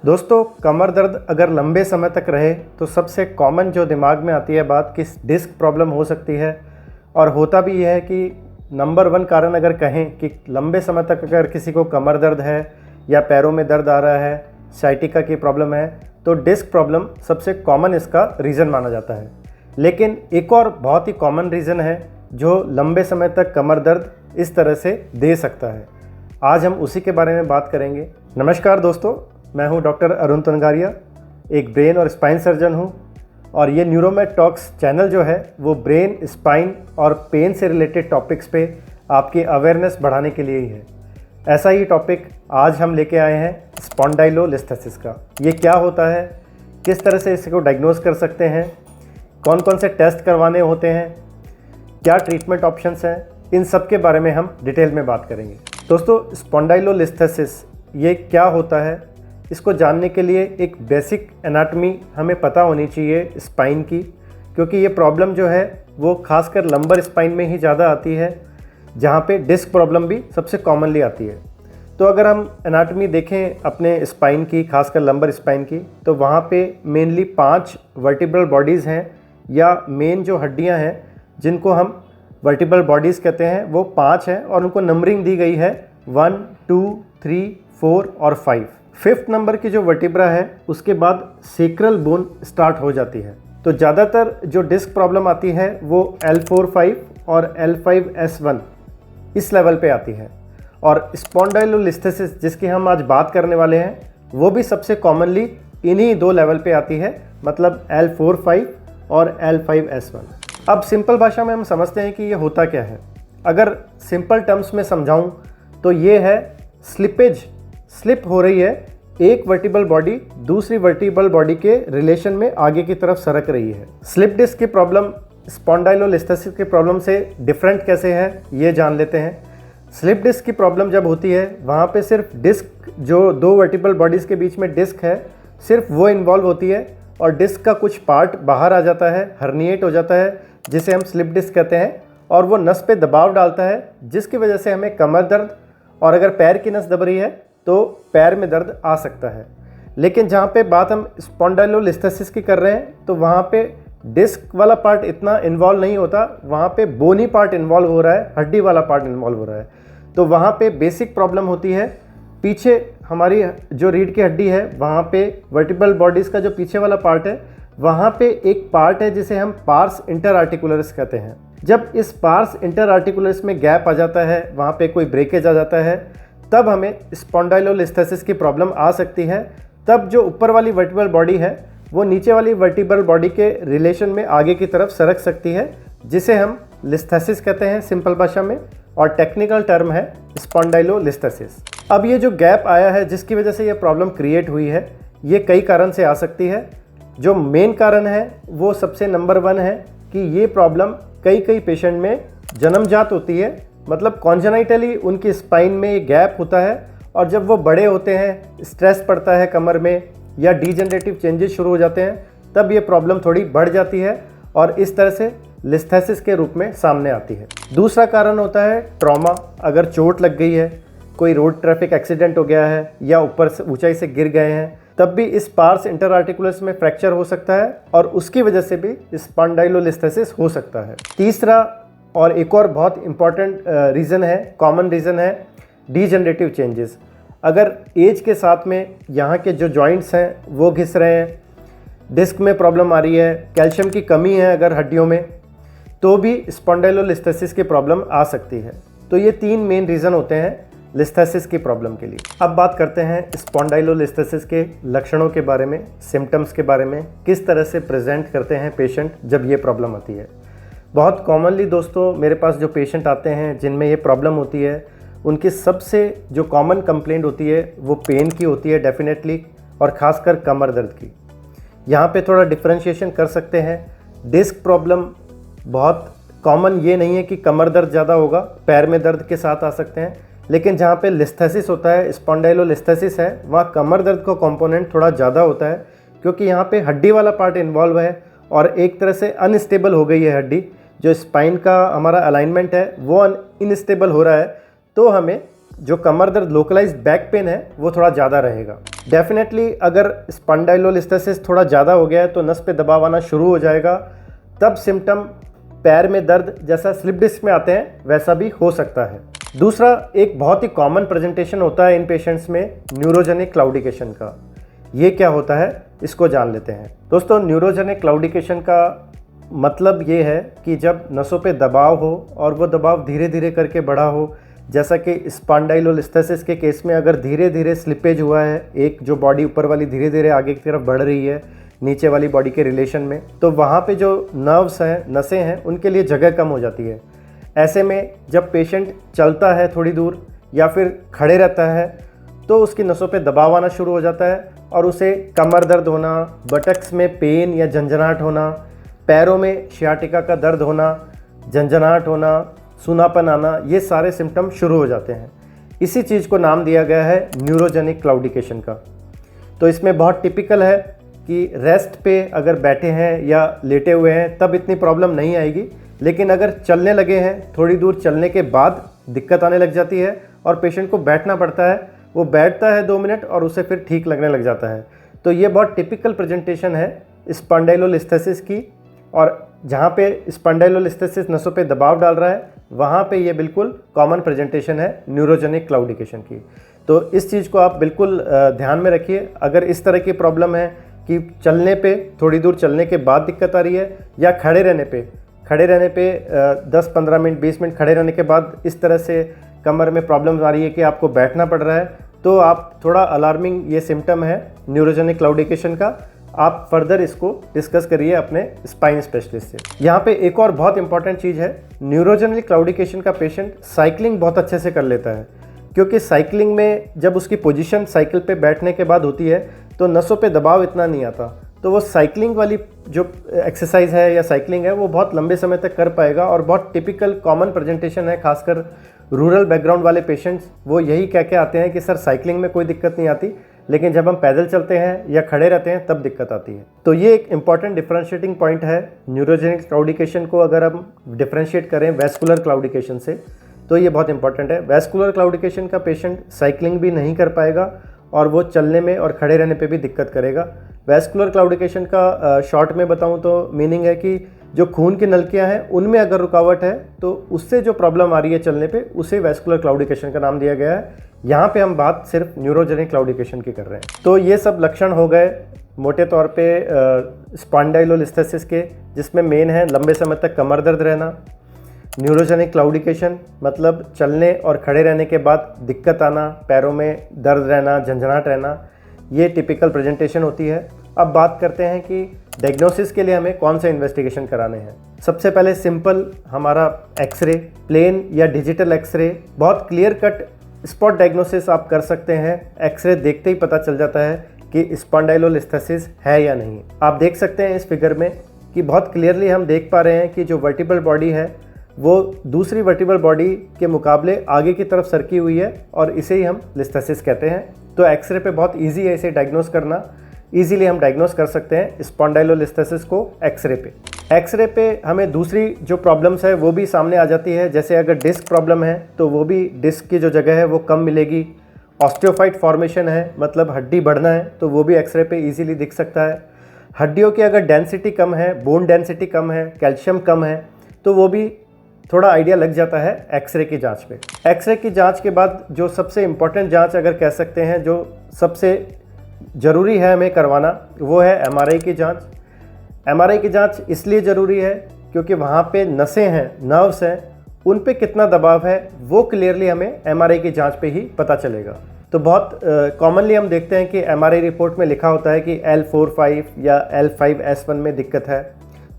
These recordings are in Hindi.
दोस्तों, कमर दर्द अगर लंबे समय तक रहे तो सबसे कॉमन जो दिमाग में आती है बात कि डिस्क प्रॉब्लम हो सकती है। और होता भी यह है कि नंबर वन कारण अगर कहें कि लंबे समय तक अगर किसी को कमर दर्द है या पैरों में दर्द आ रहा है, साइटिका की प्रॉब्लम है, तो डिस्क प्रॉब्लम सबसे कॉमन इसका रीज़न माना जाता है। लेकिन एक और बहुत ही कॉमन रीज़न है जो लंबे समय तक कमर दर्द इस तरह से दे सकता है। आज हम उसी के बारे में बात करेंगे। नमस्कार दोस्तों, मैं हूं डॉक्टर अरुण तनगारिया, एक ब्रेन और स्पाइन सर्जन हूं और ये न्यूरोमेड टॉक्स चैनल जो है वो ब्रेन, स्पाइन और पेन से रिलेटेड टॉपिक्स पे आपकी अवेयरनेस बढ़ाने के लिए ही है। ऐसा ही टॉपिक आज हम लेके आए हैं स्पॉन्डाइलोलिस्थेसिस का। ये क्या होता है, किस तरह से इसको डायग्नोज कर सकते हैं, कौन कौन से टेस्ट करवाने होते हैं, क्या ट्रीटमेंट ऑप्शंस हैं, इन सब के बारे में हम डिटेल में बात करेंगे। दोस्तों, स्पॉन्डाइलोलिस्थेसिस ये क्या होता है, इसको जानने के लिए एक बेसिक एनाटॉमी हमें पता होनी चाहिए स्पाइन की, क्योंकि ये प्रॉब्लम जो है वो खासकर लंबर स्पाइन में ही ज़्यादा आती है, जहाँ पे डिस्क प्रॉब्लम भी सबसे कॉमनली आती है। तो अगर हम एनाटॉमी देखें अपने स्पाइन की, खासकर लंबर स्पाइन की, तो वहाँ पे मेनली 5 वर्टिब्रल बॉडीज़ हैं या मेन जो हड्डियाँ हैं जिनको हम वर्टिब्रल बॉडीज़ कहते हैं, वो 5 हैं और उनको नंबरिंग दी गई है 1, 2, 3, 4 और 5। 5th नंबर की जो वर्टिब्रा है उसके बाद सेक्रल बोन स्टार्ट हो जाती है। तो ज़्यादातर जो डिस्क प्रॉब्लम आती है वो L4-5 और L5-S1 इस लेवल पे आती है। और स्पॉन्डाइलोलिस्थेसिस जिसकी हम आज बात करने वाले हैं वो भी सबसे कॉमनली इन्हीं 2 लेवल पे आती है, मतलब L4-5 और L5-S1। अब सिंपल भाषा में हम समझते हैं कि ये होता क्या है। अगर सिंपल टर्म्स में समझाऊं तो ये है स्लिपेज, स्लिप हो रही है, एक वर्टिब्रल बॉडी दूसरी वर्टिब्रल बॉडी के रिलेशन में आगे की तरफ सरक रही है। स्लिप डिस्क की प्रॉब्लम स्पॉन्डाइलोलिस्थेसिस की प्रॉब्लम से डिफरेंट कैसे है ये जान लेते हैं। स्लिप डिस्क की प्रॉब्लम जब होती है वहाँ पे सिर्फ डिस्क, जो 2 वर्टिब्रल बॉडीज़ के बीच में डिस्क है, सिर्फ वो इन्वॉल्व होती है और डिस्क का कुछ पार्ट बाहर आ जाता है, हर्निएट हो जाता है, जिसे हम स्लिप डिस्क कहते हैं, और वो नस पे दबाव डालता है जिसकी वजह से हमें कमर दर्द, और अगर पैर की नस दब रही है तो पैर में दर्द आ सकता है। लेकिन जहाँ पे बात हम स्पॉन्डाइलोलिस्थेसिस की कर रहे हैं तो वहाँ पे डिस्क वाला पार्ट इतना इन्वॉल्व नहीं होता, वहाँ पे बोनी पार्ट इन्वॉल्व हो रहा है, हड्डी वाला पार्ट इन्वॉल्व हो रहा है। तो वहाँ पे बेसिक प्रॉब्लम होती है पीछे, हमारी जो रीढ़ की हड्डी है वहाँ पे वर्टिब्रल बॉडीज़ का जो पीछे वाला पार्ट है वहाँ पे एक पार्ट है जिसे हम पार्स इंटरआर्टिकुलरिस कहते हैं। जब इस पार्स इंटरआर्टिकुलरिस में गैप आ जाता है, वहाँ पे कोई ब्रेकेज आ जाता है, तब हमें स्पॉन्डाइलोलिस्थेसिस की प्रॉब्लम आ सकती है। तब जो ऊपर वाली वर्टिब्रल बॉडी है वो नीचे वाली वर्टिब्रल बॉडी के रिलेशन में आगे की तरफ सरक सकती है, जिसे हम लिस्थेसिस कहते हैं सिंपल भाषा में, और टेक्निकल टर्म है स्पॉन्डाइलोलिस्थेसिस। अब ये जो गैप आया है जिसकी वजह से ये प्रॉब्लम क्रिएट हुई है, ये कई कारण से आ सकती है। जो मेन कारण है वो सबसे नंबर 1 है कि ये प्रॉब्लम कई पेशेंट में जन्मजात होती है, मतलब कॉन्जेनाइटली उनकी स्पाइन में गैप होता है, और जब वो बड़े होते हैं, स्ट्रेस पड़ता है कमर में या डीजनरेटिव चेंजेस शुरू हो जाते हैं, तब ये प्रॉब्लम थोड़ी बढ़ जाती है और इस तरह से लिस्थेसिस के रूप में सामने आती है। दूसरा कारण होता है ट्रॉमा। अगर चोट लग गई है, कोई रोड ट्रैफिक एक्सीडेंट हो गया है या ऊपर से ऊंचाई से गिर गए हैं, तब भी इस पार्स इंटरआर्टिकुलरिस में फ्रैक्चर हो सकता है और उसकी वजह से भी स्पॉन्डाइलोलिस्थेसिस हो सकता है। तीसरा और एक और बहुत इंपॉर्टेंट रीज़न है, कॉमन रीज़न है डीजनरेटिव चेंजेस। अगर एज के साथ में यहाँ के जो जॉइंट्स हैं वो घिस रहे हैं, डिस्क में प्रॉब्लम आ रही है, कैल्शियम की कमी है अगर हड्डियों में, तो भी स्पॉन्डाइलोलिस्थेसिस की प्रॉब्लम आ सकती है। तो ये 3 मेन रीज़न होते हैं लिस्थेसिस की प्रॉब्लम के लिए। अब बात करते हैं स्पॉन्डाइलोलिस्थेसिस के लक्षणों के बारे में, सिम्टम्स के बारे में, किस तरह से प्रेजेंट करते हैं पेशेंट जब ये प्रॉब्लम आती है। बहुत कॉमनली दोस्तों मेरे पास जो पेशेंट आते हैं जिनमें ये प्रॉब्लम होती है, उनकी सबसे जो कॉमन कंप्लेंट होती है वो पेन की होती है डेफिनेटली, और ख़ासकर कमर दर्द की। यहाँ पे थोड़ा डिफरेंशिएशन कर सकते हैं। डिस्क प्रॉब्लम बहुत कॉमन ये नहीं है कि कमर दर्द ज़्यादा होगा, पैर में दर्द के साथ आ सकते हैं, लेकिन जहाँ पे लिस्थेसिस होता है, स्पॉन्डाइलोलिस्थेसिस है, वहाँ कमर दर्द का कंपोनेंट थोड़ा ज़्यादा होता है, क्योंकि यहाँ पे हड्डी वाला पार्ट इन्वॉल्व है और एक तरह से अनस्टेबल हो गई है हड्डी। जो स्पाइन का हमारा अलाइनमेंट है वो इनस्टेबल हो रहा है, तो हमें जो कमर दर्द लोकलाइज्ड बैक पेन है वो थोड़ा ज़्यादा रहेगा। डेफिनेटली अगर स्पॉन्डाइलोलिस्थेसिस थोड़ा ज़्यादा हो गया है तो नस पे दबाव आना शुरू हो जाएगा, तब सिम्टम पैर में दर्द जैसा स्लिप डिस्क में आते हैं वैसा भी हो सकता है। दूसरा एक बहुत ही कॉमन प्रेजेंटेशन होता है इन पेशेंट्स में न्यूरोजेनिक क्लाउडिकेशन का। ये क्या होता है इसको जान लेते हैं। दोस्तों, न्यूरोजेनिक क्लाउडिकेशन का मतलब ये है कि जब नसों पे दबाव हो और वो दबाव धीरे धीरे करके बढ़ा हो, जैसा कि स्पॉन्डाइलोलिस्थेसिस के केस में अगर धीरे धीरे स्लिपेज हुआ है, एक जो बॉडी ऊपर वाली धीरे धीरे आगे की तरफ बढ़ रही है नीचे वाली बॉडी के रिलेशन में, तो वहाँ पे जो नर्व्स हैं, नसें हैं, उनके लिए जगह कम हो जाती है। ऐसे में जब पेशेंट चलता है थोड़ी दूर या फिर खड़े रहता है तो उसकी नसों पे दबाव आना शुरू हो जाता है और उसे कमर दर्द होना, बटक्स में पेन या झंझनाहट होना, पैरों में शियाटिका का दर्द होना, झंझनाहट होना, सूनापन आना, ये सारे सिम्टम शुरू हो जाते हैं। इसी चीज़ को नाम दिया गया है न्यूरोजेनिक क्लाउडिकेशन का। तो इसमें बहुत टिपिकल है कि रेस्ट पे अगर बैठे हैं या लेटे हुए हैं तब इतनी प्रॉब्लम नहीं आएगी, लेकिन अगर चलने लगे हैं, थोड़ी दूर चलने के बाद दिक्कत आने लग जाती है और पेशेंट को बैठना पड़ता है, वो बैठता है 2 मिनट और उसे फिर ठीक लगने लग जाता है। तो ये बहुत टिपिकल प्रेजेंटेशन है स्पॉन्डाइलोलिस्थेसिस की, और जहाँ पे स्पॉन्डाइलोलिस्थेसिस नसों पे दबाव डाल रहा है वहाँ पे ये बिल्कुल कॉमन प्रेजेंटेशन है न्यूरोजेनिक क्लाउडिकेशन की। तो इस चीज़ को आप बिल्कुल ध्यान में रखिए। अगर इस तरह की प्रॉब्लम है कि चलने पे, थोड़ी दूर चलने के बाद दिक्कत आ रही है या खड़े रहने पे 10-15 मिनट 20 मिनट खड़े रहने के बाद इस तरह से कमर में प्रॉब्लम आ रही है कि आपको बैठना पड़ रहा है, तो आप थोड़ा अलार्मिंग ये सिम्टम है न्यूरोजेनिक क्लाउडिकेशन का। आप फर्दर इसको डिस्कस करिए अपने स्पाइन स्पेशलिस्ट से। यहाँ पे एक और बहुत इंपॉर्टेंट चीज़ है, न्यूरोजेनिक क्लाउडिकेशन का पेशेंट साइकिलिंग बहुत अच्छे से कर लेता है, क्योंकि साइकिलिंग में जब उसकी पोजीशन साइकिल पे बैठने के बाद होती है तो नसों पे दबाव इतना नहीं आता, तो वो साइकिलिंग वाली जो एक्सरसाइज है या साइकिलिंग है वो बहुत लंबे समय तक कर पाएगा। और बहुत टिपिकल कॉमन प्रेजेंटेशन है, खासकर रूरल बैकग्राउंड वाले पेशेंट्स वो यही कह के आते हैं कि सर साइकिलिंग में कोई दिक्कत नहीं आती, लेकिन जब हम पैदल चलते हैं या खड़े रहते हैं तब दिक्कत आती है। तो ये एक इंपॉर्टेंट डिफरेंशिएटिंग पॉइंट है न्यूरोजेनिक क्लाउडिकेशन को। अगर हम डिफरेंशिएट करें वेस्कुलर क्लाउडिकेशन से तो ये बहुत इंपॉर्टेंट है। वेस्कुलर क्लाउडिकेशन का पेशेंट साइकिलिंग भी नहीं कर पाएगा और वो चलने में और खड़े रहने पे भी दिक्कत करेगा। वेस्कुलर क्लाउडिकेशन का शॉर्ट में बताऊं तो मीनिंग है कि जो खून की नलकियां हैं उनमें अगर रुकावट है तो उससे जो प्रॉब्लम आ रही है चलने पे, उसे वेस्कुलर क्लाउडिकेशन का नाम दिया गया है। यहाँ पे हम बात सिर्फ न्यूरोजेनिक क्लाउडिकेशन की कर रहे हैं। तो ये सब लक्षण हो गए मोटे तौर पे स्पॉन्डाइलोलिस्थेसिस के, जिसमें मेन है लंबे समय तक कमर दर्द रहना। न्यूरोजेनिक क्लाउडिकेशन मतलब चलने और खड़े रहने के बाद दिक्कत आना, पैरों में दर्द रहना, झंझनाहट रहना, ये टिपिकल प्रेजेंटेशन होती है। अब बात करते हैं कि डायग्नोसिस के लिए हमें कौन से इन्वेस्टिगेशन कराने हैं। सबसे पहले सिंपल हमारा एक्सरे, प्लेन या डिजिटल एक्सरे, बहुत क्लियर कट स्पॉट डायग्नोसिस आप कर सकते हैं। एक्सरे देखते ही पता चल जाता है कि स्पॉन्डाइलोलिस्थेसिस है या नहीं। आप देख सकते हैं इस फिगर में कि बहुत क्लियरली हम देख पा रहे हैं कि जो वर्टिब्रल बॉडी है वो दूसरी वर्टिब्रल बॉडी के मुकाबले आगे की तरफ सरकी हुई है और इसे ही हम लिस्थेसिस कहते हैं। तो एक्सरे पे बहुत इजी है इसे डायग्नोस करना। इजीली हम डायग्नोस कर सकते हैं स्पॉन्डाइलोलिस्थेसिस को एक्सरे पे। एक्सरे पे हमें दूसरी जो प्रॉब्लम्स है वो भी सामने आ जाती है। जैसे अगर डिस्क प्रॉब्लम है तो वो भी डिस्क की जो जगह है वो कम मिलेगी। ऑस्टियोफाइट फॉर्मेशन है, मतलब हड्डी बढ़ना है, तो वो भी एक्सरे पे इजीली दिख सकता है। हड्डियों की अगर डेंसिटी कम है, बोन डेंसिटी कम है, कैल्शियम कम है, तो वो भी थोड़ा आइडिया लग जाता है एक्सरे की जांच पे। एक्सरे की जांच के बाद जो सबसे इम्पॉर्टेंट जांच अगर कह सकते हैं, जो सबसे ज़रूरी है हमें करवाना, वो है एमआरआई की जांच। एमआरआई की जांच इसलिए ज़रूरी है क्योंकि वहाँ पे नसें हैं, नर्व्स हैं, उन पे कितना दबाव है वो क्लियरली हमें एमआरआई की जांच पे ही पता चलेगा। तो बहुत कॉमनली हम देखते हैं कि एमआरआई रिपोर्ट में लिखा होता है कि L4-5 या L5-S1 में दिक्कत है।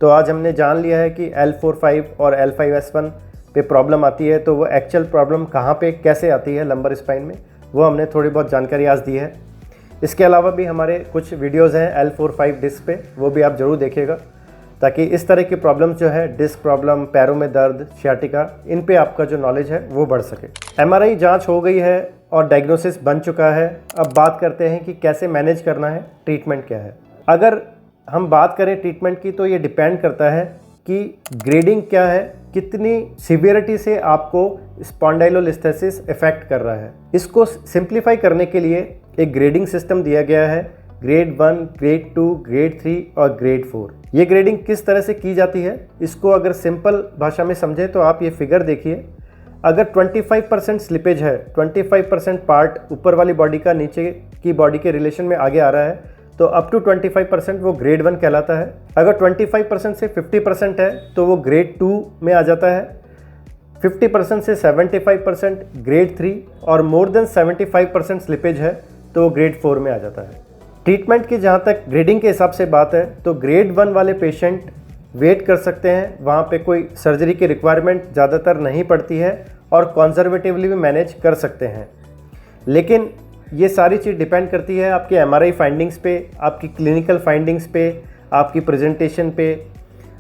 तो आज हमने जान लिया है कि L4-5 और L5-S1 पे प्रॉब्लम आती है, तो वो एक्चुअल प्रॉब्लम कहाँ पे कैसे आती है लंबर स्पाइन में, वो हमने थोड़ी बहुत जानकारी आज दी है। इसके अलावा भी हमारे कुछ वीडियोज़ हैं L4-5 डिस्क पे, वो भी आप ज़रूर देखिएगा, ताकि इस तरह की प्रॉब्लम्स जो है, डिस्क प्रॉब्लम, पैरों में दर्द, शियाटिका, इन पे आपका जो नॉलेज है वो बढ़ सके। एमआरआई जांच हो गई है और डायग्नोसिस बन चुका है। अब बात करते हैं कि कैसे मैनेज करना है, ट्रीटमेंट क्या है। अगर हम बात करें ट्रीटमेंट की तो ये डिपेंड करता है कि ग्रेडिंग क्या है, कितनी सिवियरिटी से आपको स्पॉन्डाइलोलिस्थेसिस इफेक्ट कर रहा है। इसको सिंप्लीफाई करने के लिए एक ग्रेडिंग सिस्टम दिया गया है, ग्रेड 1, ग्रेड 2, ग्रेड 3 और ग्रेड 4। ये ग्रेडिंग किस तरह से की जाती है, इसको अगर सिंपल भाषा में समझे तो आप ये फिगर देखिए। अगर 25% स्लिपेज है, 25% पार्ट ऊपर वाली बॉडी का नीचे की बॉडी के रिलेशन में आगे आ रहा है, तो अप टू 25% वो ग्रेड 1 कहलाता है। अगर 25% से 50% है तो वो ग्रेड 2 में आ जाता है। 50% से 75% ग्रेड 3 और मोर देन 75% स्लिपेज है तो वो ग्रेड 4 में आ जाता है। ट्रीटमेंट की जहाँ तक ग्रेडिंग के हिसाब से बात है तो ग्रेड 1 वाले पेशेंट वेट कर सकते हैं, वहाँ पे कोई सर्जरी की रिक्वायरमेंट ज़्यादातर नहीं पड़ती है और कंजर्वेटिवली भी मैनेज कर सकते हैं। लेकिन ये सारी चीज़ डिपेंड करती है आपके एमआरआई फाइंडिंग्स पे, आपकी क्लिनिकल फाइंडिंग्स पे, आपकी प्रेजेंटेशन पे,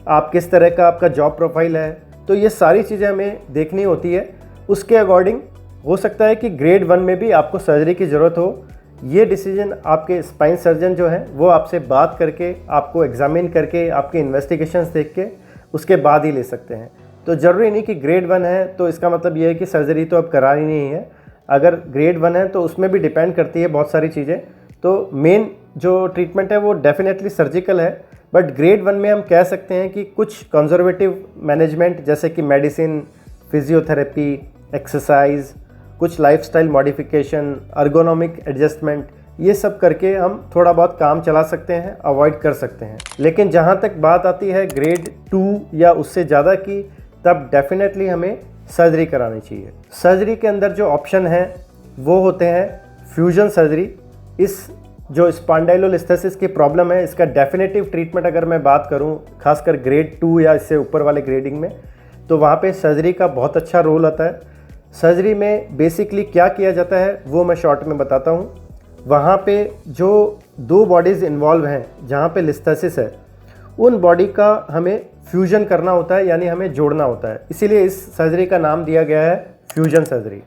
आप किस तरह का आपका जॉब प्रोफाइल है, तो ये सारी चीज़ें हमें देखनी होती है। उसके अकॉर्डिंग हो सकता है कि ग्रेड 1 में भी आपको सर्जरी की ज़रूरत हो। ये डिसीजन आपके स्पाइन सर्जन जो है वो आपसे बात करके, आपको एग्जामिन करके, आपके इन्वेस्टिगेशंस देख के उसके बाद ही ले सकते हैं। तो ज़रूरी नहीं कि ग्रेड 1 है तो इसका मतलब ये है कि सर्जरी तो अब करानी नहीं है। अगर ग्रेड 1 है तो उसमें भी डिपेंड करती है बहुत सारी चीज़ें। तो मेन जो ट्रीटमेंट है वो डेफिनेटली सर्जिकल है, बट ग्रेड 1 में हम कह सकते हैं कि कुछ कंजर्वेटिव मैनेजमेंट जैसे कि मेडिसिन, फिजियोथेरेपी, एक्सरसाइज, कुछ लाइफस्टाइल मॉडिफिकेशन, अर्गोनॉमिक एडजस्टमेंट, ये सब करके हम थोड़ा बहुत काम चला सकते हैं, अवॉइड कर सकते हैं। लेकिन जहाँ तक बात आती है ग्रेड 2 या उससे ज़्यादा की, तब डेफिनेटली हमें सर्जरी करानी चाहिए। सर्जरी के अंदर जो ऑप्शन हैं वो होते हैं फ्यूजन सर्जरी। इस जो स्पॉन्डाइलोलिस्थेसिस की प्रॉब्लम है इसका डेफिनेटिव ट्रीटमेंट अगर मैं बात करूं, खासकर ग्रेड 2 या इससे ऊपर वाले ग्रेडिंग में, तो वहाँ पे सर्जरी का बहुत अच्छा रोल आता है। सर्जरी में बेसिकली क्या किया जाता है वो मैं शॉर्ट में बताता हूँ। वहाँ पे जो 2 बॉडीज़ इन्वॉल्व हैं जहाँ पे लिस्थेसिस है, उन बॉडी का हमें फ्यूजन करना होता है, यानी हमें जोड़ना होता है। इसीलिए इस सर्जरी का नाम दिया गया है फ्यूजन सर्जरी।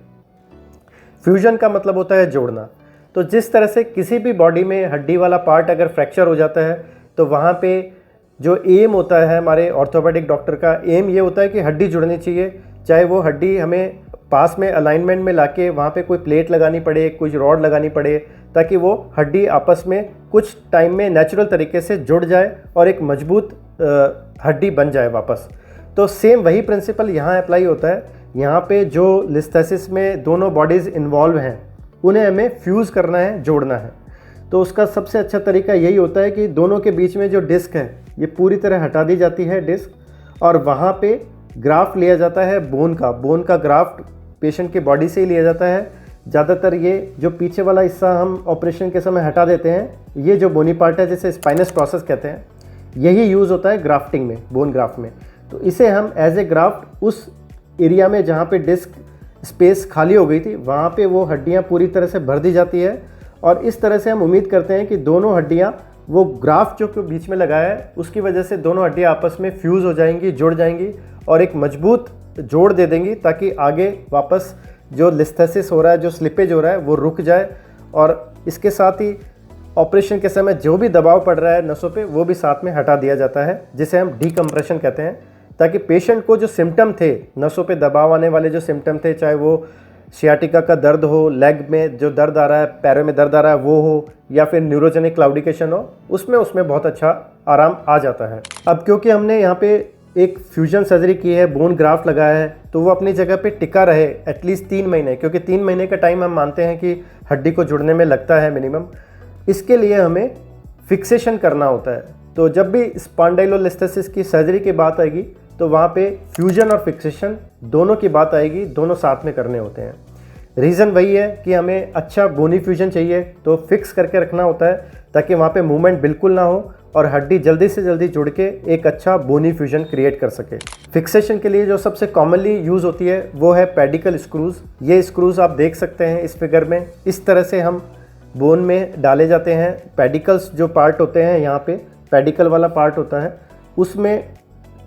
फ्यूजन का मतलब होता है जोड़ना। तो जिस तरह से किसी भी बॉडी में हड्डी वाला पार्ट अगर फ्रैक्चर हो जाता है तो वहाँ पे जो एम होता है हमारे ऑर्थोपेडिक डॉक्टर का, एम ये होता है कि हड्डी जुड़नी चाहिए। चाहे वो हड्डी हमें पास में अलाइनमेंट में लाके वहाँ पे कोई प्लेट लगानी पड़े, कुछ रॉड लगानी पड़े, ताकि वो हड्डी आपस में कुछ टाइम में नेचुरल तरीके से जुड़ जाए और एक मजबूत हड्डी बन जाए वापस। तो सेम वही प्रिंसिपल यहाँ अप्लाई होता है। यहाँ पे जो लिस्थेसिस में दोनों बॉडीज़ इन्वॉल्व हैं उन्हें हमें फ्यूज़ करना है, जोड़ना है। तो उसका सबसे अच्छा तरीका यही होता है कि दोनों के बीच में जो डिस्क है ये पूरी तरह हटा दी जाती है डिस्क, और वहाँ पे ग्राफ्ट लिया जाता है बोन का ग्राफ्ट पेशेंट की बॉडी से ही लिया जाता है। ज़्यादातर ये जो पीछे वाला हिस्सा हम ऑपरेशन के समय हटा देते हैं, ये जो बोनी पार्ट है जिसे स्पाइनस प्रोसेस कहते हैं, यही यूज़ होता है ग्राफ्टिंग में, बोन ग्राफ्ट में। तो इसे हम एज ए ग्राफ्ट उस एरिया में जहाँ पे डिस्क स्पेस खाली हो गई थी वहाँ पे वो हड्डियाँ पूरी तरह से भर दी जाती है, और इस तरह से हम उम्मीद करते हैं कि दोनों हड्डियाँ, वो ग्राफ्ट जो बीच में लगाया है उसकी वजह से दोनों हड्डियाँ आपस में फ्यूज़ हो जाएंगी, जुड़ जाएंगी और एक मजबूत जोड़ दे देंगी, ताकि आगे वापस जो लिस्थेसिस हो रहा है, जो स्लिपेज हो रहा है, वो रुक जाए। और इसके साथ ही ऑपरेशन के समय जो भी दबाव पड़ रहा है नसों पे वो भी साथ में हटा दिया जाता है, जिसे हम डीकम्प्रेशन कहते हैं, ताकि पेशेंट को जो सिम्टम थे, नसों पे दबाव आने वाले जो सिम्टम थे, चाहे वो सियाटिका का दर्द हो, लेग में जो दर्द आ रहा है, पैरों में दर्द आ रहा है वो हो, या फिर न्यूरोजेनिक क्लाउडिकेशन हो, उसमें बहुत अच्छा आराम आ जाता है। अब क्योंकि हमने यहाँ पे एक फ्यूजन सर्जरी की है, बोन ग्राफ्ट लगाया है, तो वो अपनी जगह पे टिका रहे एटलीस्ट 3 महीने, क्योंकि 3 महीने का टाइम हम मानते हैं कि हड्डी को जुड़ने में लगता है मिनिमम। इसके लिए हमें फिक्सेशन करना होता है। तो जब भी स्पॉन्डाइलोलिस्थेसिस की सर्जरी की बात आएगी तो वहाँ पे फ्यूजन और फिक्सेशन दोनों की बात आएगी, दोनों साथ में करने होते हैं। रीज़न वही है कि हमें अच्छा बोनी फ्यूजन चाहिए, तो फिक्स करके रखना होता है ताकि वहाँ पे मूवमेंट बिल्कुल ना हो और हड्डी जल्दी से जल्दी जुड़ के एक अच्छा बोनी फ्यूजन क्रिएट कर सके। फिक्सेशन के लिए जो सबसे कॉमनली यूज़ होती है वो है पेडिकल स्क्रूज़। ये स्क्रूज़ आप देख सकते हैं इस फिगर में, इस तरह से हम बोन में डाले जाते हैं। पेडिकल्स जो पार्ट होते हैं, यहाँ पे पेडिकल वाला पार्ट होता है, उसमें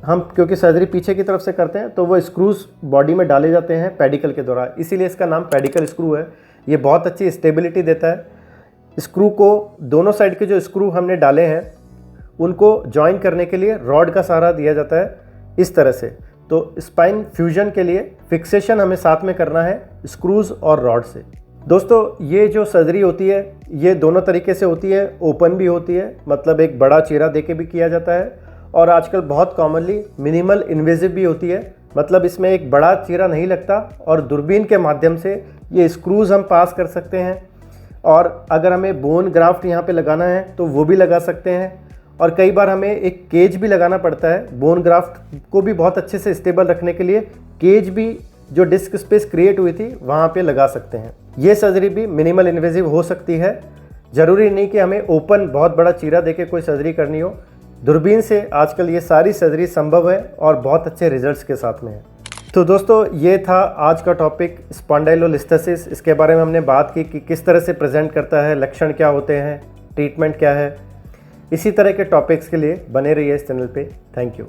हम क्योंकि सर्जरी पीछे की तरफ से करते हैं तो वो स्क्रूज़ बॉडी में डाले जाते हैं पेडिकल के दौरान, इसीलिए इसका नाम पेडिकल स्क्रू है। ये बहुत अच्छी स्टेबिलिटी देता है। स्क्रू को दोनों साइड के जो स्क्रू हमने डाले हैं उनको जॉइन करने के लिए रॉड का सहारा दिया जाता है इस तरह से, तो स्पाइन फ्यूजन के लिए फिक्सेशन हमें साथ में करना है स्क्रूज और रॉड से। दोस्तों ये जो सर्जरी होती है ये दोनों तरीके से होती है, ओपन भी होती है, मतलब एक बड़ा चीरा देके भी किया जाता है, और आजकल बहुत कॉमनली मिनिमल इन्वेजिव भी होती है, मतलब इसमें एक बड़ा चीरा नहीं लगता और दूरबीन के माध्यम से ये स्क्रूज हम पास कर सकते हैं। और अगर हमें बोन ग्राफ्ट यहाँ पे लगाना है तो वो भी लगा सकते हैं, और कई बार हमें एक केज भी लगाना पड़ता है बोन ग्राफ्ट को भी बहुत अच्छे से स्टेबल रखने के लिए। केज भी जो डिस्क स्पेस क्रिएट हुई थी वहाँ पे लगा सकते हैं। ये सर्जरी भी मिनिमल इन्वेजिव हो सकती है, ज़रूरी नहीं कि हमें ओपन बहुत बड़ा चीरा देके कोई सर्जरी करनी हो। दूरबीन से आजकल ये सारी सर्जरी संभव है और बहुत अच्छे रिजल्ट्स के साथ में है। तो दोस्तों ये था आज का टॉपिक स्पॉन्डाइलोलिस्थेसिस। इसके बारे में हमने बात की कि किस तरह से प्रेजेंट करता है, लक्षण क्या होते हैं, ट्रीटमेंट क्या है। इसी तरह के टॉपिक्स के लिए बने रहिए इस चैनल पे। Thank you.